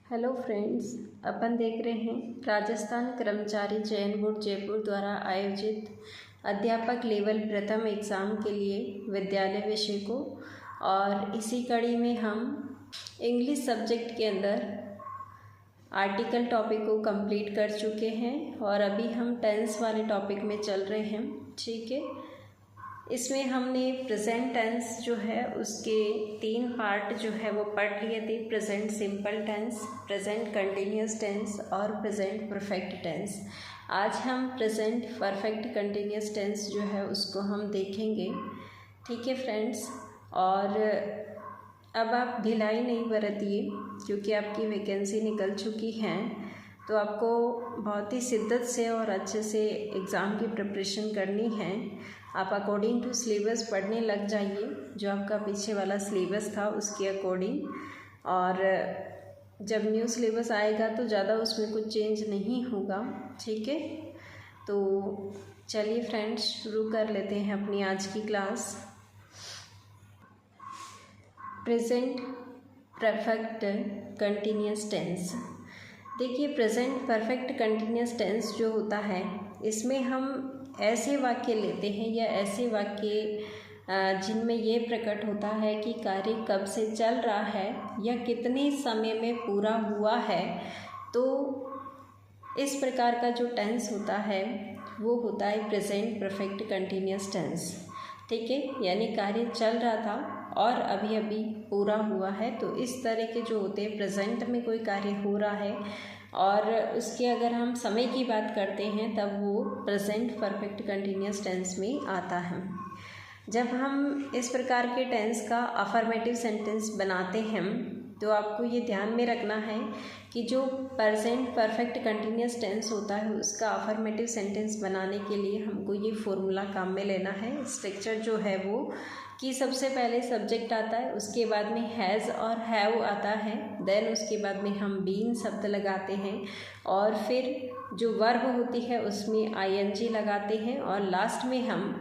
Hello friends, अपन देख रहे हैं राजस्थान कर्मचारी चयन बोर्ड जयपुर द्वारा आयोजित अध्यापक लेवल प्रथम एग्ज़ाम के लिए विद्यालय विषय को। और इसी कड़ी में हम इंग्लिश सब्जेक्ट के अंदर आर्टिकल टॉपिक को कंप्लीट कर चुके हैं और अभी हम टेंस वाले टॉपिक में चल रहे हैं। ठीक है, इसमें हमने प्रेजेंट टेंस जो है उसके 3 पार्ट जो है वो पढ़ लिए थे। Present simple tense, present continuous tense और प्रेजेंट परफेक्ट टेंस। आज हम प्रेजेंट परफेक्ट कंटिन्यूस टेंस जो है उसको हम देखेंगे। ठीक है फ्रेंड्स, और अब आप ढिलाई नहीं बरतिए क्योंकि आपकी वैकेंसी निकल चुकी है, तो आपको बहुत ही शिद्दत से और अच्छे से एग्ज़ाम की प्रिपरेशन करनी है। आप अकॉर्डिंग टू सिलेबस पढ़ने लग जाइए, जो आपका पीछे वाला सिलेबस था उसके अकॉर्डिंग। और जब न्यू सिलेबस आएगा तो ज़्यादा उसमें कुछ चेंज नहीं होगा। ठीक है, तो चलिए फ्रेंड्स शुरू कर लेते हैं अपनी आज की class. Present perfect continuous tense. देखिए, प्रेजेंट परफेक्ट कंटिन्यूस टेंस जो होता है इसमें हम ऐसे वाक्य लेते हैं या ऐसे वाक्य जिनमें ये प्रकट होता है कि कार्य कब से चल रहा है या कितने समय में पूरा हुआ है। तो इस प्रकार का जो टेंस होता है वो होता है प्रेजेंट परफेक्ट कंटिन्यूस टेंस। ठीक है, यानी कार्य चल रहा था और अभी अभी पूरा हुआ है। तो इस तरह के जो होते हैं, प्रेजेंट में कोई कार्य हो रहा है और उसके अगर हम समय की बात करते हैं तब वो प्रेजेंट परफेक्ट कंटिन्यूस टेंस में आता है। जब हम इस प्रकार के टेंस का अफर्मेटिव सेंटेंस बनाते हैं तो आपको ये ध्यान में रखना है कि जो प्रेजेंट परफेक्ट कंटिन्यूस टेंस होता है उसका अफर्मेटिव सेंटेंस बनाने के लिए हमको ये फॉर्मूला काम में लेना है। स्ट्रक्चर जो है वो कि सबसे पहले सब्जेक्ट आता है, उसके बाद में हैज़ और हैव आता है, देन उसके बाद में हम बीन शब्द लगाते हैं और फिर जो वर्ब होती है उसमें आईएनजी लगाते हैं और लास्ट में हम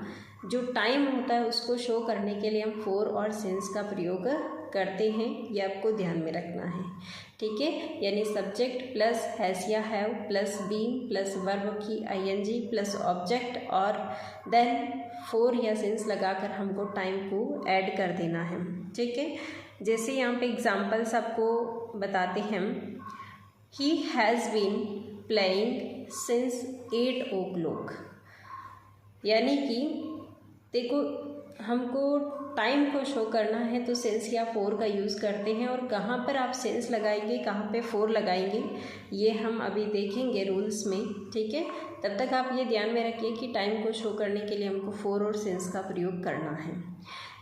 जो टाइम होता है उसको शो करने के लिए हम फॉर और सिंस का प्रयोग करते हैं। ये आपको ध्यान में रखना है। ठीक है, यानी सब्जेक्ट प्लस हैज़ या have plus been plus verb की आईएनजी प्लस ऑब्जेक्ट और देन फॉर या सिंस लगाकर हमको टाइम को ऐड कर देना है। ठीक है, जैसे यहाँ पे एग्जांपल्स आपको बताते हैं। He has been playing since 8 o'clock, यानी कि देखो हमको टाइम को शो करना है तो सिंस या फॉर का यूज़ करते हैं। और कहाँ पर आप सिंस लगाएंगे, कहाँ पे फॉर लगाएंगे, ये हम अभी देखेंगे रूल्स में। ठीक है, तब तक आप ये ध्यान में रखिए कि टाइम को शो करने के लिए हमको फॉर और सिंस का प्रयोग करना है।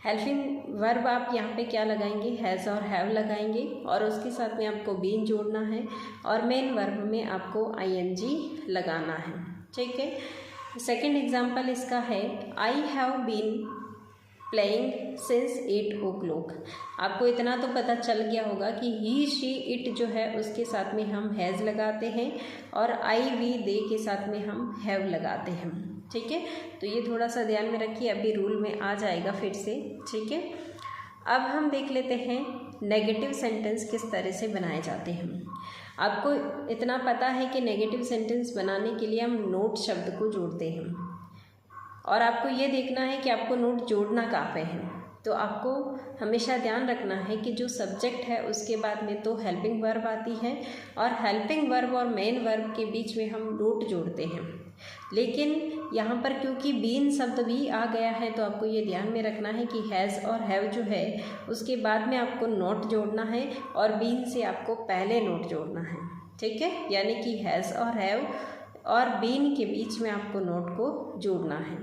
हेल्पिंग वर्ब आप यहाँ पे क्या लगाएंगे, हैज़ और हैव लगाएंगे और उसके साथ में आपको बीन जोड़ना है और मेन वर्ब में आपको आईएनजी लगाना है। ठीक है, सेकेंड एग्जाम्पल इसका है, I have been playing since 8 o'clock। आपको इतना तो पता चल गया होगा कि ही शी इट जो है उसके साथ में हम हैज़ लगाते हैं और आई वी दे के साथ में हम हैव लगाते हैं। ठीक है, तो ये थोड़ा सा ध्यान में रखिए, अभी रूल में आ जाएगा फिर से। ठीक है, अब हम देख लेते हैं नेगेटिव सेंटेंस किस तरह से बनाए जाते हैं। आपको इतना पता है कि नेगेटिव सेंटेंस बनाने के लिए हम नोट शब्द को जोड़ते हैं और आपको ये देखना है कि आपको नोट जोड़ना कहाँ पे है। तो आपको हमेशा ध्यान रखना है कि जो सब्जेक्ट है उसके बाद में तो हेल्पिंग वर्ब आती है और हेल्पिंग वर्ब और मेन वर्ब के बीच में हम नोट जोड़ते हैं। लेकिन यहाँ पर क्योंकि बीन शब्द भी आ गया है तो आपको ये ध्यान में रखना है कि हैज़ और हैव जो है उसके बाद में आपको नोट जोड़ना है और बीन से आपको पहले नोट जोड़ना है। ठीक है, यानी कि हैज़ और हैव और बीन के बीच में आपको नोट को जोड़ना है।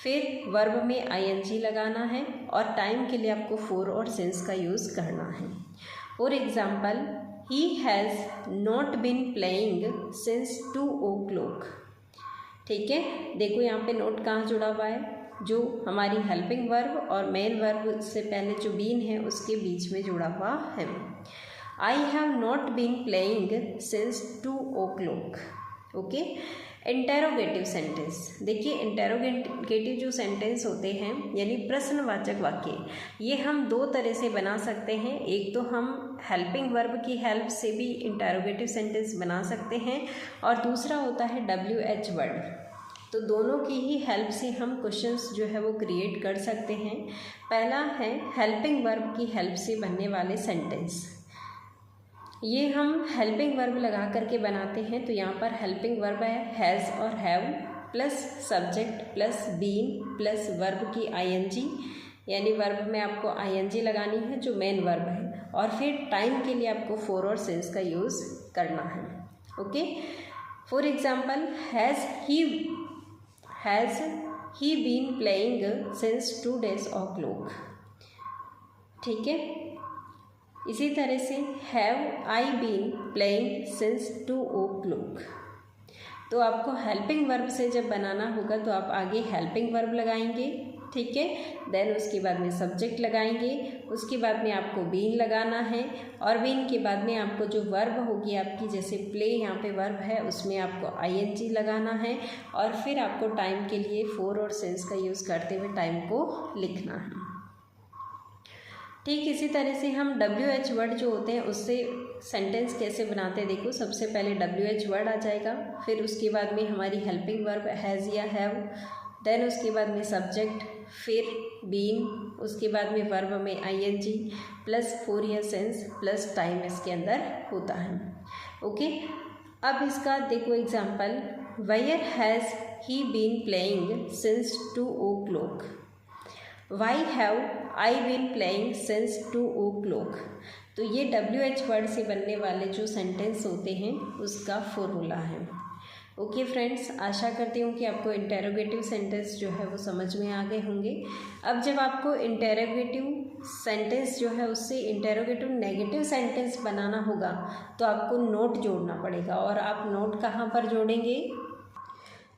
फिर वर्ब में आईएनजी लगाना है और टाइम के लिए आपको फॉर और सिंस का यूज़ करना है। For example, he has not been playing since 2 o'clock। ठीक है, देखो यहाँ पे नोट कहाँ जुड़ा हुआ है, जो हमारी हेल्पिंग वर्ब और मेन वर्ब से पहले जो बीन है उसके बीच में जुड़ा हुआ है। I have not been playing since 2 o'clock। Okay, interrogative sentence. देखिए, इंटेरोगेटिव जो सेंटेंस होते हैं यानी प्रश्नवाचक वाक्य, ये हम 2 तरह से बना सकते हैं। एक तो हम हेल्पिंग वर्ब की हेल्प से भी इंटरोगेटिव सेंटेंस बना सकते हैं और दूसरा होता है WH वर्ड। तो दोनों की ही हेल्प से हम क्वेश्चंस जो है वो क्रिएट कर सकते हैं। पहला है हेल्पिंग वर्ब की हेल्प से बनने वाले सेंटेंस। ये हम हेल्पिंग वर्ब लगा करके बनाते हैं। तो यहाँ पर हेल्पिंग वर्ब है हैज़ और have plus subject plus been plus verb की ING, यानी वर्ब में आपको ING लगानी है जो मेन वर्ब है, और फिर टाइम के लिए आपको फॉर और सिंस का यूज़ करना है। Okay, for example has he been playing since 2 days o'clock। ठीक है, इसी तरह से have I been playing since 2 o'clock। तो आपको हेल्पिंग वर्ब से जब बनाना होगा तो आप आगे हेल्पिंग वर्ब लगाएंगे, ठीक है, देन उसके बाद में सब्जेक्ट लगाएंगे, उसके बाद में आपको बीन लगाना है, और बीन के बाद में आपको जो वर्ब होगी आपकी, जैसे प्ले यहाँ पे वर्ब है उसमें आपको ING लगाना है, और फिर आपको टाइम के लिए फॉर और सिंस का यूज़ करते हुए टाइम को लिखना है। ठीक इसी तरह से हम WH वर्ड जो होते हैं उससे सेंटेंस कैसे बनाते हैं। देखो, सबसे पहले WH वर्ड आ जाएगा, फिर उसके बाद में हमारी हेल्पिंग वर्ब हैज़ या हैव, देन उसके बाद में सब्जेक्ट, फिर बीन, उसके बाद में वर्ब में ING प्लस फॉर या सिंस प्लस टाइम इसके अंदर होता है। ओके, अब इसका देखो example, where has he been playing since 2 o'clock। Why have I been playing since 2 o'clock। तो ये WH वर्ड से बनने वाले जो सेंटेंस होते हैं उसका फॉर्मूला है। ओके फ्रेंड्स, आशा करती हूँ कि आपको इंटेरोगेटिव सेंटेंस जो है वो समझ में आ गए होंगे। अब जब आपको इंटेरोगेटिव सेंटेंस जो है उससे इंटेरोगेटिव नेगेटिव सेंटेंस बनाना होगा तो आपको नोट जोड़ना पड़ेगा। और आप नोट कहाँ पर जोड़ेंगे,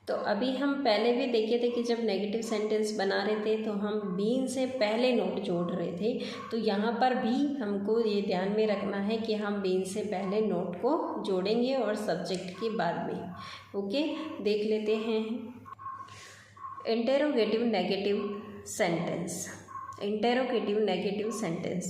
तो अभी हम पहले भी देखे थे कि जब नेगेटिव सेंटेंस बना रहे थे तो हम बीन से पहले नोट जोड़ रहे थे। तो यहाँ पर भी हमको ये ध्यान में रखना है कि हम बीन से पहले नोट को जोड़ेंगे और सब्जेक्ट के बाद में। ओके, देख लेते हैं interrogative negative sentence. Interrogative negative sentence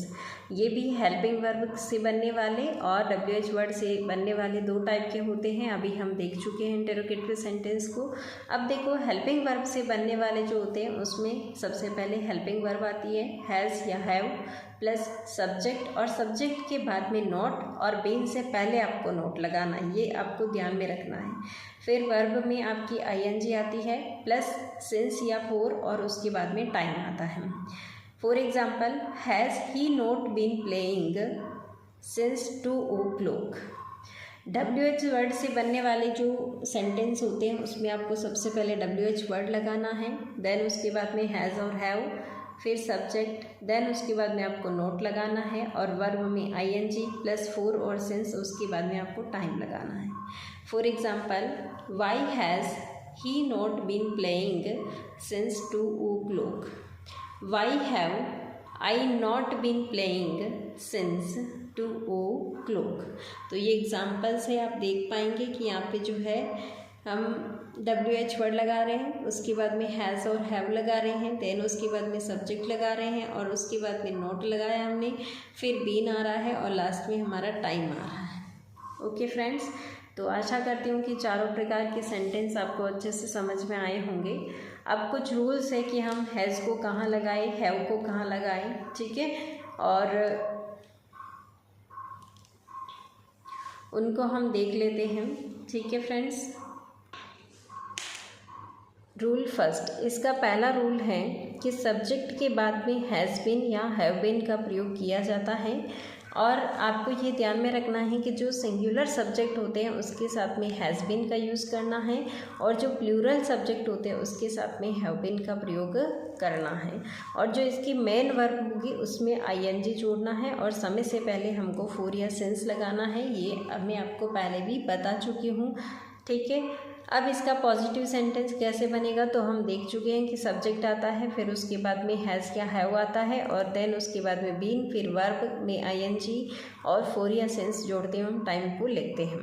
ये भी हेल्पिंग वर्ब से बनने वाले और WH वर्ड से बनने वाले दो टाइप के होते हैं। अभी हम देख चुके हैं इंटेरोगेटिव सेंटेंस को। अब देखो, हेल्पिंग वर्ब से बनने वाले जो होते हैं उसमें सबसे पहले हेल्पिंग वर्ब आती है हैज़ या हैव प्लस सब्जेक्ट, और सब्जेक्ट के बाद में नोट, और बीन से पहले आपको नोट लगाना है, ये आपको ध्यान में रखना है। फिर वर्ब में आपकी ING आती है प्लस सिंस या फॉर, और उसके बाद में टाइम आता है। For example, has he not been playing since 2 o'clock। WH word से बनने वाले जो सेंटेंस होते हैं उसमें आपको सबसे पहले WH वर्ड लगाना है, देन उसके बाद में हैज़ और हैव, फिर सब्जेक्ट, देन उसके बाद में आपको नोट लगाना है, और वर्ब में ING प्लस फॉर और सिंस, उसके बाद में आपको टाइम लगाना है। For example, why has he not been playing since 2 o'clock। Why have I not been playing since 2 o'clock। तो ये एग्जाम्पल्स है, आप देख पाएंगे कि यहाँ पे जो है हम WH वर्ड लगा रहे हैं, उसके बाद में हैज़ और हैव लगा रहे हैं, देन उसके बाद में सब्जेक्ट लगा रहे हैं, और उसके बाद में नोट लगाया हमने, फिर बीन आ रहा है, और लास्ट में हमारा टाइम आ रहा है। ओके फ्रेंड्स, तो आशा करती हूँ कि चारों प्रकार के सेंटेंस आपको अच्छे से समझ में आए होंगे। अब कुछ रूल्स है कि हम हैज़ को कहाँ लगाएं, हैव को कहाँ लगाएं, ठीक है, और उनको हम देख लेते हैं। ठीक है फ्रेंड्स, रूल फर्स्ट, इसका पहला रूल है कि सब्जेक्ट के बाद में हैज़ बीन या हैव बीन का प्रयोग किया जाता है, और आपको ये ध्यान में रखना है कि जो सिंगुलर सब्जेक्ट होते हैं उसके साथ में हैज़ बीन का यूज़ करना है, और जो प्लूरल सब्जेक्ट होते हैं उसके साथ में हैव बीन का प्रयोग करना है, और जो इसकी मेन वर्ब होगी उसमें ING जोड़ना है, और समय से पहले हमको फॉर या सिंस लगाना है। ये मैं आपको पहले भी बता चुकी हूँ, ठीक है। अब इसका पॉजिटिव सेंटेंस कैसे बनेगा तो हम देख चुके हैं कि सब्जेक्ट आता है, फिर उसके बाद में हैज़ या हैव आता है, और देन उसके बाद में बीन, फिर वर्ब में ING और फॉर या सिंस जोड़ते हैं, हम टाइम को लिखते हैं।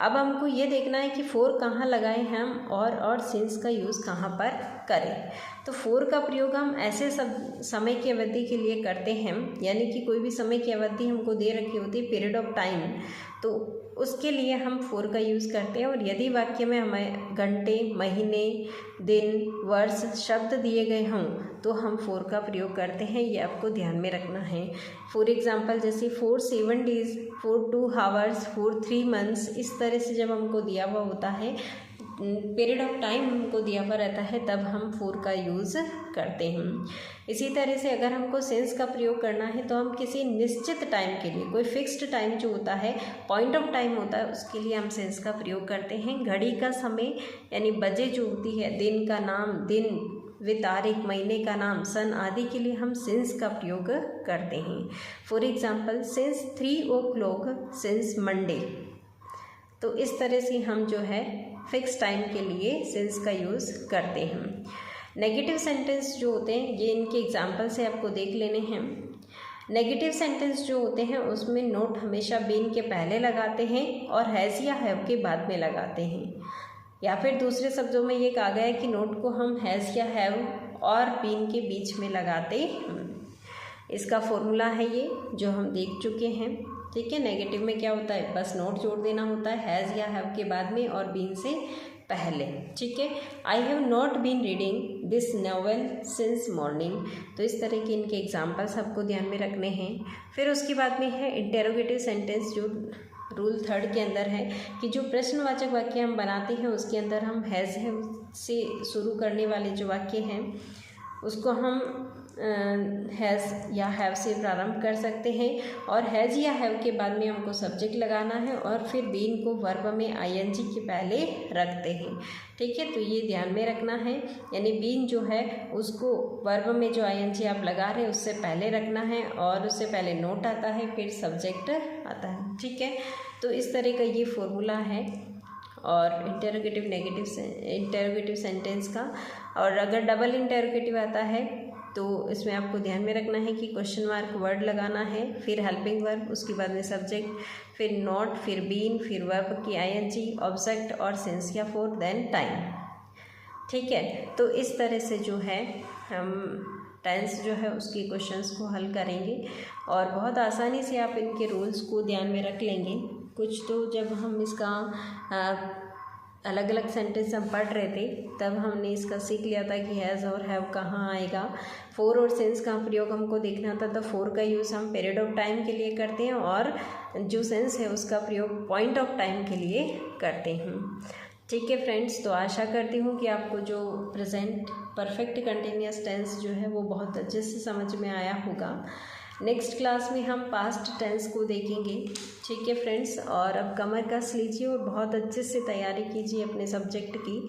अब हमको ये देखना है कि फॉर कहाँ लगाएं हम और सिंस का यूज़ कहाँ पर करें। तो फोर का प्रयोग हम ऐसे सब समय की अवधि के लिए करते हैं, यानी कि कोई भी समय की अवधि हमको दे रखी होती है, पीरियड ऑफ टाइम, तो उसके लिए हम फोर का यूज़ करते हैं। और यदि वाक्य में हमें घंटे, महीने, दिन, वर्ष शब्द दिए गए हों तो हम फोर का प्रयोग करते हैं, ये आपको ध्यान में रखना है। फॉर एग्जांपल जैसे 4 7 डेज, 4 2 आवर्स, 4 3 मंथ्स, इस तरह से जब हमको दिया हुआ होता है, पीरियड ऑफ टाइम हमको दिया हुआ रहता है, तब हम फोर का यूज़ करते हैं। इसी तरह से अगर हमको सेंस का प्रयोग करना है तो हम किसी निश्चित टाइम के लिए, कोई फिक्स्ड टाइम जो होता है, पॉइंट ऑफ टाइम होता है, उसके लिए हम सेंस का प्रयोग करते हैं। घड़ी का समय यानी बजे जो होती है, दिन का नाम, दिन व तारीख, महीने का नाम, सन आदि के लिए हम सिंस का प्रयोग करते हैं। For example since 3 o'clock since Monday. तो इस तरह से हम जो है फिक्स टाइम के लिए सिंस का यूज़ करते हैं। नेगेटिव सेंटेंस जो होते हैं, ये इनके एग्जांपल से आपको देख लेने हैं। नेगेटिव सेंटेंस जो होते हैं उसमें नोट हमेशा बीन के पहले लगाते हैं और हैज़ या हैव के बाद में लगाते हैं, या फिर दूसरे शब्दों में ये कहा गया है कि नोट को हम हैज़ या हैव और बीन के बीच में लगाते हैं। इसका फॉर्मूला है ये, जो हम देख चुके हैं। ठीक है, नेगेटिव में क्या होता है, बस नोट जोड़ देना होता है हैज़ या हैव के बाद में और बीन से पहले। ठीक है, I have not been reading this novel since morning. तो इस तरह के इनके एग्जाम्पल्स आपको ध्यान में रखने हैं। फिर उसके बाद में है इंटेरोगेटिव सेंटेंस, जो रूल 3 के अंदर है कि जो प्रश्नवाचक वाक्य हम बनाते हैं उसके अंदर हम हैज़ हैव से शुरू करने वाले जो वाक्य हैं उसको हम हैज़ या हैव से प्रारंभ कर सकते हैं, और हैज़ या हैव के बाद में हमको सब्जेक्ट लगाना है और फिर बीन को वर्ब में आईएनजी के पहले रखते हैं। ठीक है, तो ये ध्यान में रखना है, यानी बीन जो है उसको वर्ब में जो आईएनजी आप लगा रहे हैं उससे पहले रखना है, और उससे पहले नोट आता है, फिर सब्जेक्ट आता है। ठीक है, तो इस तरह का ये फॉर्मूला है और इंटेरोगेटिव सेंटेंस का। और अगर डबल इंटेरोगेटिव आता है तो इसमें आपको ध्यान में रखना है कि क्वेश्चन मार्क वर्ड लगाना है, फिर हेल्पिंग वर्ब, उसके बाद में सब्जेक्ट, फिर नॉट, फिर बीन, फिर वर्ब की आईएनजी, ऑब्जेक्ट और सेंस या फोर, देन टाइम। ठीक है, तो इस तरह से जो है हम टेंस जो है उसके क्वेश्चंस को हल करेंगे और बहुत आसानी से आप इनके रूल्स को ध्यान में रख लेंगे। कुछ तो जब हम इसका अलग अलग सेंटेंस हम पढ़ रहे थे तब हमने इसका सीख लिया था कि हैज़ और हैव कहाँ आएगा। फोर और सेंस का प्रयोग हमको देखना था, तो फोर का यूज़ हम पीरियड ऑफ टाइम के लिए करते हैं और जो सेंस है उसका प्रयोग पॉइंट ऑफ टाइम के लिए करते हैं। ठीक है फ्रेंड्स, तो आशा करती हूँ कि आपको जो प्रेजेंट परफेक्ट कंटिन्यूअस टेंस जो है वो बहुत अच्छे से समझ में आया होगा। नेक्स्ट क्लास में हम पास्ट टेंस को देखेंगे। ठीक है फ्रेंड्स, और अब कमर कस लीजिए और बहुत अच्छे से तैयारी कीजिए अपने सब्जेक्ट की।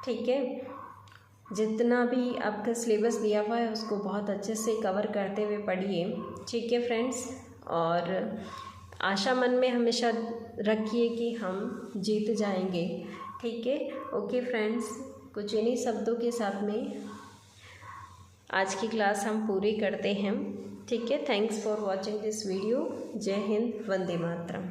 ठीक है, जितना भी आपका सिलेबस दिया हुआ है उसको बहुत अच्छे से कवर करते हुए पढ़िए। ठीक है फ्रेंड्स, और आशा मन में हमेशा रखिए कि हम जीत जाएंगे। ठीक है, ओके फ्रेंड्स, कुछ इन्हीं शब्दों के साथ में आज की क्लास हम पूरी करते हैं। ठीक है, thanks for watching this video. जय हिंद, वंदे मातरम।